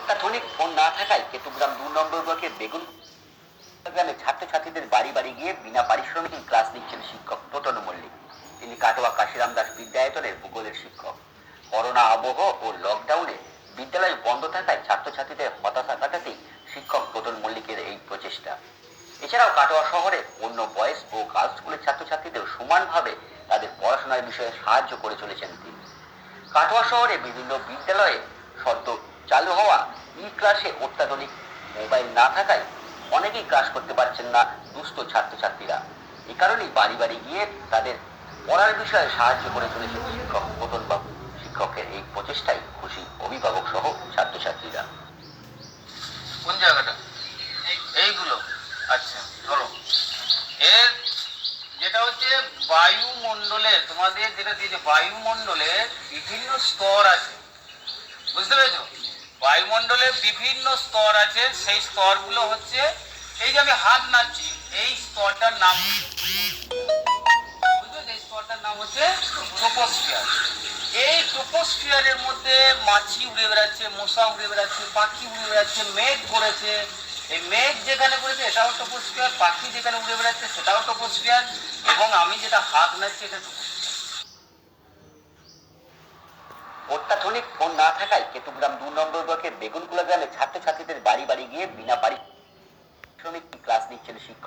অত্যাধুনিক ফোন না থাকায় কেতুগ্রাম ২ নম্বর ব্লকের গ্রামে ছাত্রছাত্রীদের বাড়ি বাড়ি গিয়ে বিনা পারিশ্রমিকে ক্লাস নিচ্ছেন শিক্ষক প্রতনু মল্লিক। তিনি কাটোয়া কাশিরাম দাস বিদ্যায়তনের ভূগোলের শিক্ষক। করোনা আবহ ও লকডাউনে বিদ্যালয় বন্ধ থাকায় ছাত্রছাত্রীদের হতাশা কাটাতেই শিক্ষক প্রতনু মল্লিকের এই প্রচেষ্টা। এছাড়াও কাটোয়া শহরে অন্য বয়েজ ও গার্লস স্কুলের ছাত্রছাত্রীদের সমানভাবে তাদের পড়াশোনার বিষয়ে সাহায্য করে চলেছেন তিনি। কাটোয়া শহরে বিভিন্ন বিদ্যালয়ে সদ্য চালু হওয়া ক্লাসে অত্যাধুনিক মোবাইল না থাকায় অনেকেই ক্লাস করতে পারছেন না দুস্থ ছাত্রছাত্রীরা। এ কারণেই বাড়ি বাড়ি গিয়ে তাদের পড়ার বিষয়ে সাহায্য করে চলেছেন শিক্ষক প্রতনবাবু। শিক্ষকের এই প্রচেষ্টায় খুশি অভিভাবক সহ ছাত্রছাত্রীরা। কোন জায়গাটা? এইগুলো। আচ্ছা, ধরো এর যেটা হচ্ছে বায়ুমণ্ডলের, তোমাদের যেটা দিয়েছে বায়ুমণ্ডলের বিভিন্ন স্তর আছে, বুঝতে পেরেছো? বায়ুমণ্ডলের বিভিন্ন স্তর আছে, সেই স্তরগুলো হচ্ছে এই যে আমি হাত নাড়ছি, এই স্তরটার নাম এই স্তরটার নাম হচ্ছে ট্রপোস্ফিয়ার। এই ট্রপোস্ফিয়ারের মধ্যে মাছি উড়ে বেড়াচ্ছে, মশা উড়ে বেড়াচ্ছে, পাখি উড়ে বেড়াচ্ছে, মেঘ পড়েছে। এই মেঘ যেখানে পড়েছে এটাও ট্রপোস্ফিয়ার, পাখি যেখানে উড়ে বেড়াচ্ছে সেটাও ট্রপোস্ফিয়ার, এবং আমি যেটা হাত নাড়ছি এটা অত্যাধুনিক ফোন না থাকায় কেতুগ্রাম ২ নম্বর ব্লকের বেগুনকুলা গ্রামে ছাত্রছাত্রীদের বাড়ি বাড়ি গিয়ে বিনা পারিশ্রমিক ক্লাস নিচ্ছেন শিক্ষক